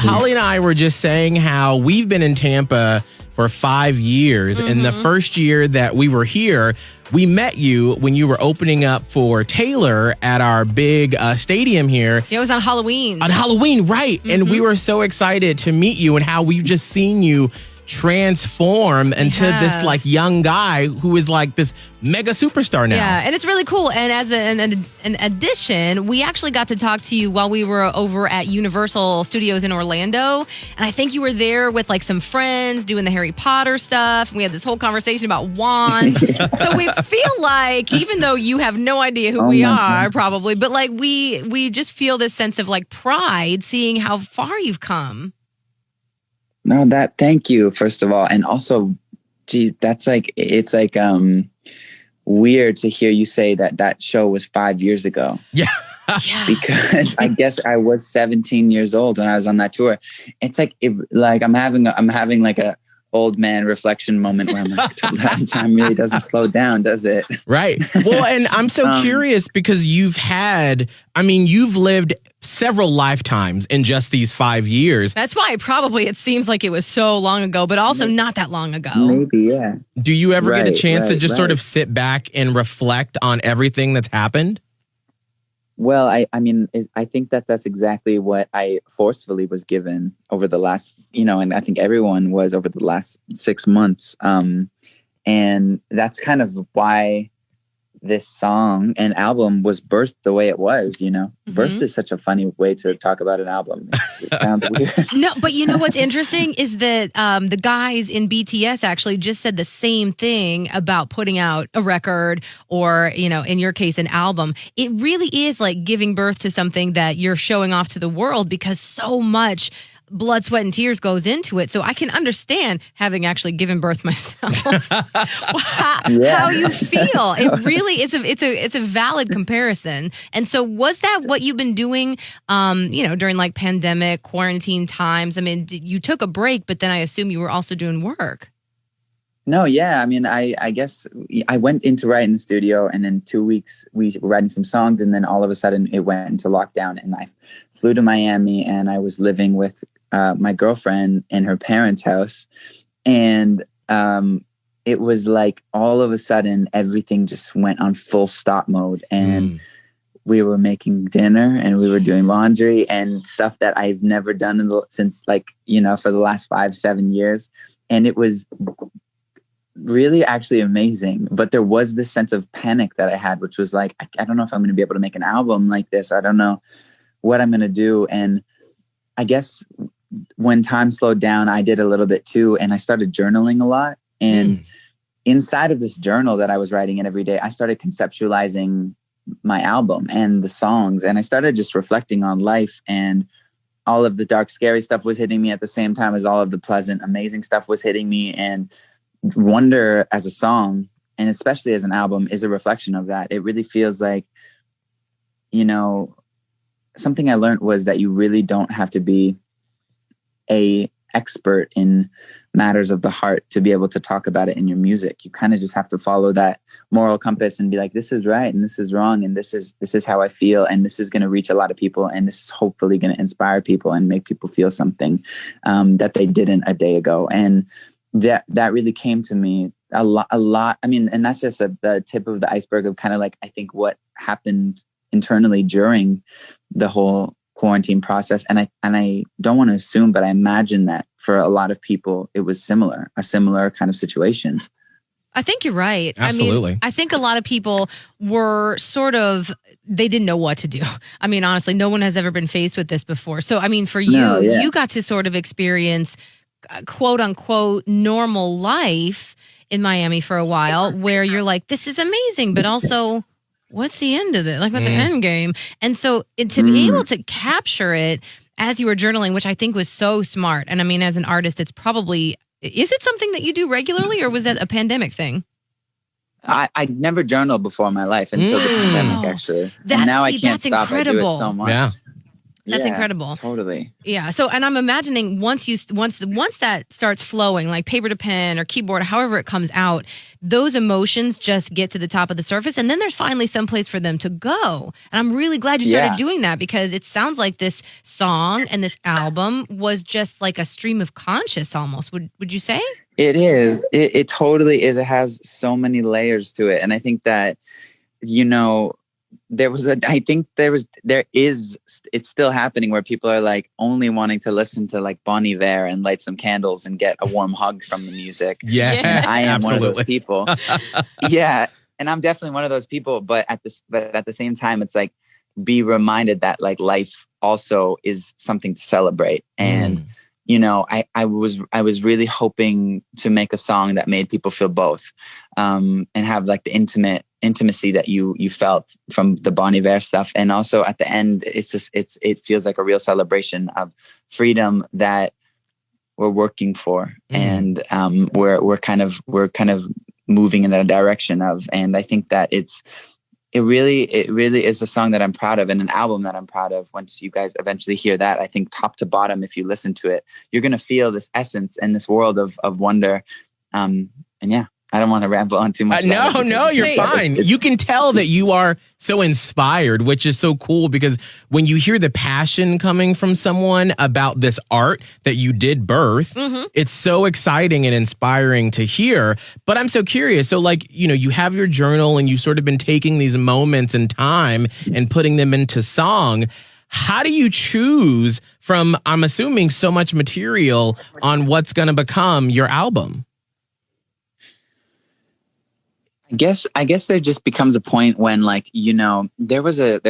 Holly and I were just saying how we've been in Tampa for 5 years. And the first year that we were here, we met you when you were opening up for Taylor at our big stadium here. Yeah, it was on Halloween. On Halloween, right. And we were so excited to meet you and how we've just seen you transform into this like young guy who is like this mega superstar now. Yeah, and it's really cool. And as an addition, we actually got to talk to you while we were over at Universal Studios in Orlando. And I think you were there with like some friends doing the Harry Potter stuff. We had this whole conversation about wands. So we feel like, even though you have no idea who we are probably, but like we just feel this sense of like pride seeing how far you've come. No, thank you, first of all. And also, geez, that's like, it's like weird to hear you say that show was 5 years ago. Yeah. Because I guess I was 17 years old when I was on that tour. It's like, I'm having like a old man reflection moment where I'm like, time really doesn't slow down, does it? Right. Well, and I'm so curious because you've lived several lifetimes in just these 5 years. That's why probably it seems like it was so long ago, but also not that long ago. Maybe, yeah. Do you ever get a chance to just sort of sit back and reflect on everything that's happened? Well, I think that's exactly what I forcefully was given over the last, and I think everyone was over the last 6 months. And that's kind of why this song and album was birthed the way it was, Birthed is such a funny way to talk about an album. It sounds weird. No, but you know what's interesting is that the guys in BTS actually just said the same thing about putting out a record or, in your case, an album. It really is like giving birth to something that you're showing off to the world because so much blood, sweat, and tears goes into it. So I can understand, having actually given birth myself, how you feel. It really is it's a valid comparison. And so was that what you've been doing, during like pandemic, quarantine times? I mean, you took a break, but then I assume you were also doing work. No, yeah. I mean, I guess I went into writing in the studio, and in 2 weeks we were writing some songs, and then all of a sudden it went into lockdown, and I flew to Miami, and I was living with my girlfriend in her parents' house, and it was like all of a sudden everything just went on full stop mode, and we were making dinner, and we were doing laundry and stuff that I've never done since for the last 5-7 years, and it was really actually amazing. But there was this sense of panic that I had, which was like, I don't know if I'm going to be able to make an album like this. I don't know what I'm going to do. And I guess when time slowed down, I did a little bit too. And I started journaling a lot. And inside of this journal that I was writing in every day, I started conceptualizing my album and the songs. And I started just reflecting on life, and all of the dark, scary stuff was hitting me at the same time as all of the pleasant, amazing stuff was hitting me. And Wonder as a song, and especially as an album, is a reflection of that. It really feels like, something I learned was that you really don't have to be a expert in matters of the heart to be able to talk about it in your music. You kind of just have to follow that moral compass and be like, this is right and this is wrong, and this is how I feel, and this is going to reach a lot of people, and this is hopefully going to inspire people and make people feel something that they didn't a day ago. And that really came to me a lot. I mean, and that's just the tip of the iceberg of kind of like, I think what happened internally during the whole quarantine process. And I don't want to assume, but I imagine that for a lot of people, it was a similar kind of situation. I think you're right. Absolutely. I mean, I think a lot of people were they didn't know what to do. I mean, honestly, no one has ever been faced with this before. So, I mean, for you, you got to sort of experience quote unquote normal life in Miami for a while, where you're like, this is amazing, but also what's the end of it? Like, what's the end game? And so to be able to capture it as you were journaling, which I think was so smart. And I mean, as an artist, is it something that you do regularly, or was that a pandemic thing? I never journaled before in my life until the pandemic, actually. And now I can't stop. Incredible. I do it so much. Yeah. That's incredible. Totally. Yeah. So, and I'm imagining once that starts flowing, like paper to pen or keyboard, however it comes out, those emotions just get to the top of the surface, and then there's finally some place for them to go. And I'm really glad you started doing that, because it sounds like this song and this album was just like a stream of conscious almost. Would you say? It is. It totally is. It has so many layers to it, and I think that, you know, it's still happening where people are like only wanting to listen to like Bon Iver and light some candles and get a warm hug from the music. Yeah, I am absolutely one of those people. Yeah. And I'm definitely one of those people, but at the same time, it's like, be reminded that like life also is something to celebrate. And, you know, I was really hoping to make a song that made people feel both, and have like the intimacy that you felt from the Bon Iver stuff. And also at the end, it feels like a real celebration of freedom that we're working for. And we're kind of moving in that direction of. And I think that it really is a song that I'm proud of, and an album that I'm proud of. Once you guys eventually hear that, I think top to bottom, if you listen to it, you're going to feel this essence and this world of wonder. And yeah, I don't want to ramble on too much. No, you're fine. You can tell that you are so inspired, which is so cool, because when you hear the passion coming from someone about this art that you did birth, it's so exciting and inspiring to hear. But I'm so curious. So like, you know, you have your journal and you've sort of been taking these moments in time and putting them into song. How do you choose from, I'm assuming, so much material on what's going to become your album? I guess there just becomes a point when, like, you know, there was a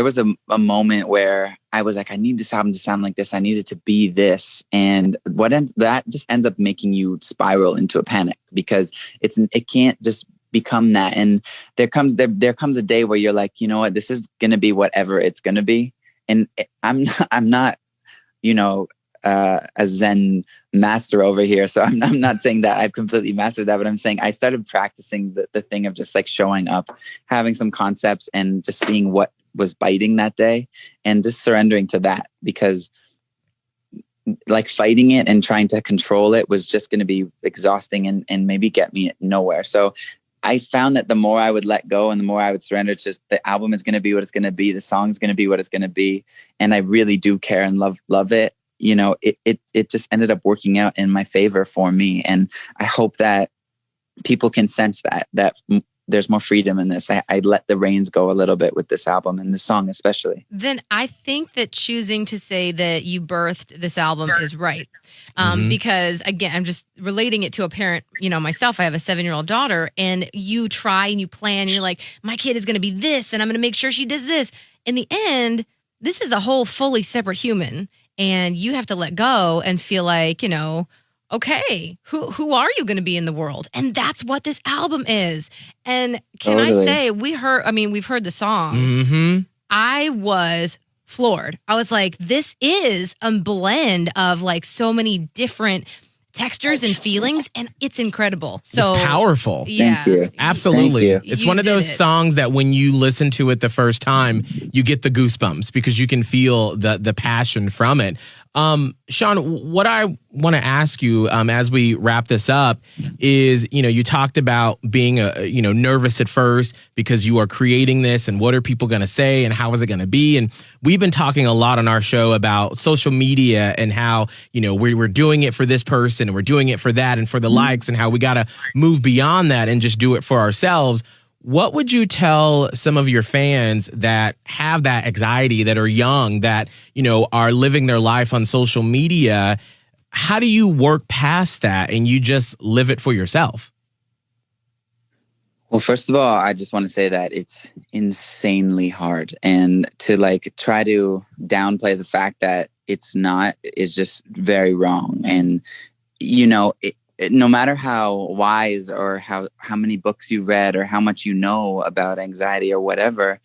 moment where I was like, I need this album to sound like this. I need it to be this. And that just ends up making you spiral into a panic, because it can't just become that. And there comes a day where you're like, you know what, this is going to be whatever it's going to be. And I'm not, you know, a Zen master over here. So I'm not saying that I've completely mastered that, but I'm saying I started practicing the thing of just like showing up, having some concepts, and just seeing what was biting that day, and just surrendering to that, because like fighting it and trying to control it was just going to be exhausting and maybe get me nowhere. So I found that the more I would let go and the more I would surrender, just the album is going to be what it's going to be. The song's going to be what it's going to be. And I really do care and love it. You know, it just ended up working out in my favor for me. And I hope that people can sense that there's more freedom in this. I let the reins go a little bit with this album and this song especially. Then I think that choosing to say that you birthed this album is right. Because again, I'm just relating it to a parent, you know, myself, I have a 7-year-old daughter, and you try and you plan and you're like, my kid is going to be this and I'm going to make sure she does this. In the end, this is a whole fully separate human. And you have to let go and feel like, you know, okay, who are you going to be in the world? And that's what this album is. And can I say, we've heard the song. I was floored. I was like, this is a blend of like so many different textures and feelings, and it's incredible. So it's powerful. Yeah. Thank you. Absolutely. Thank you. It's one of those songs that when you listen to it the first time, you get the goosebumps because you can feel the passion from it. Shawn, what I want to ask you as we wrap this up is, you know, you talked about being nervous at first because you are creating this and what are people going to say and how is it going to be? And we've been talking a lot on our show about social media and how, you know, we're doing it for this person and we're doing it for that and for the likes, and how we got to move beyond that and just do it for ourselves. What would you tell some of your fans that have that anxiety, that are young, that, you know, are living their life on social media? How do you work past that and you just live it for yourself? Well, first of all, I just want to say that it's insanely hard, and to like try to downplay the fact that it's not is just very wrong. And, you know, no matter how wise or how many books you read or how much you know about anxiety or whatever,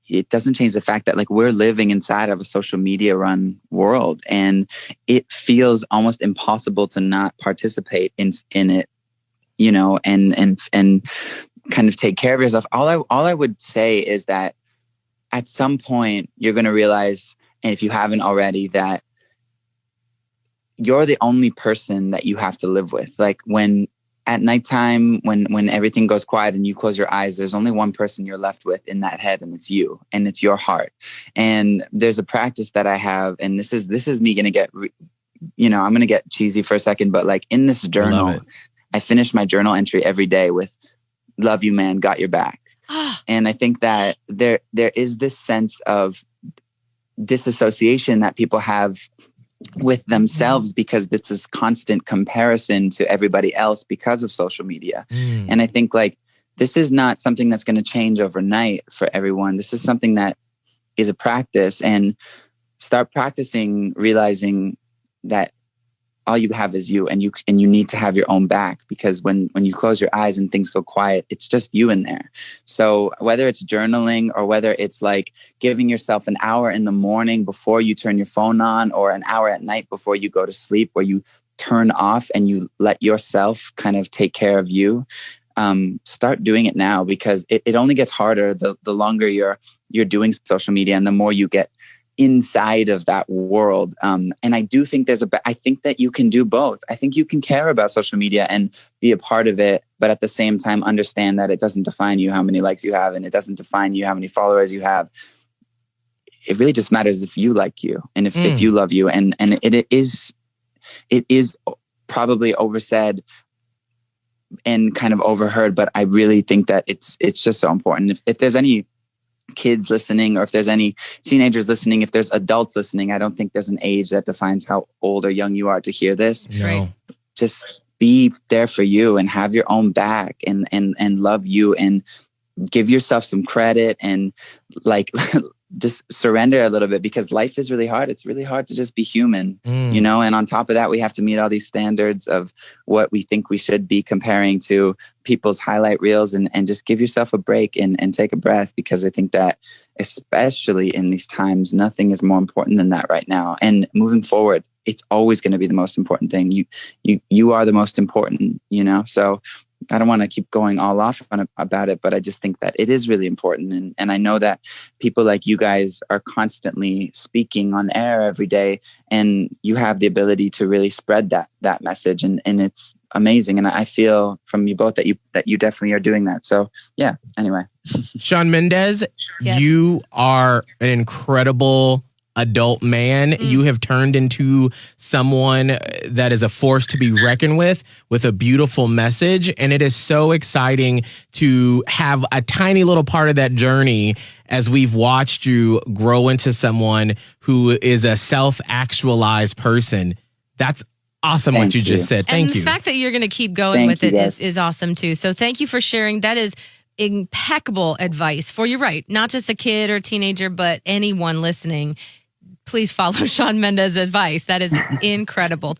it doesn't change the fact that like we're living inside of a social media run world, and it feels almost impossible to not participate in it, you know, and kind of take care of yourself. All I would say is that at some point you're going to realize, and if you haven't already, that you're the only person that you have to live with. Like when at nighttime, when everything goes quiet and you close your eyes, there's only one person you're left with in that head, and it's you, and it's your heart. And there's a practice that I have, and this is me going to get, I'm going to get cheesy for a second, but like in this journal, I finish my journal entry every day with "Love you, man, got your back." And I think that there is this sense of disassociation that people have with themselves because this is constant comparison to everybody else because of social media. And I think like this is not something that's going to change overnight for everyone. This is something that is a practice, and start practicing realizing that all you have is you, and you need to have your own back, because when you close your eyes and things go quiet, it's just you in there. So whether it's journaling or whether it's like giving yourself an hour in the morning before you turn your phone on, or an hour at night before you go to sleep, where you turn off and you let yourself kind of take care of you, start doing it now, because it only gets harder the longer you're doing social media and the more you get inside of that world. And I do think I think that you can do both. I think you can care about social media and be a part of it, but at the same time understand that it doesn't define you how many likes you have, and it doesn't define you how many followers you have. It really just matters if you like you, and if you love you. And it is probably oversaid and kind of overheard, but I really think that it's just so important. If there's any kids listening, or if there's any teenagers listening, if there's adults listening, I don't think there's an age that defines how old or young you are to hear this. No. Just be there for you and have your own back, and love you, and give yourself some credit, and like just surrender a little bit, because life is really hard. It's really hard to just be human, and on top of that, we have to meet all these standards of what we think we should be comparing to people's highlight reels, and just give yourself a break and take a breath, because I think that especially in these times, nothing is more important than that right now. And moving forward, it's always going to be the most important thing. You are the most important, so I don't want to keep going all off about it, but I just think that it is really important. And I know that people like you guys are constantly speaking on air every day, and you have the ability to really spread that message. And it's amazing. And I feel from you both that you definitely are doing that. So yeah, anyway. Shawn Mendes, Yes. You are an incredible adult man. You have turned into someone that is a force to be reckoned with a beautiful message. And it is so exciting to have a tiny little part of that journey as we've watched you grow into someone who is a self-actualized person. That's awesome. Thank what you you. just said. Thank and you. the fact that you're going to keep going Thank with you, it guys. is awesome too. So thank you for sharing. That is impeccable advice for, you're right, not just a kid or teenager, but anyone listening. Please follow Shawn Mendes' advice. That is incredible.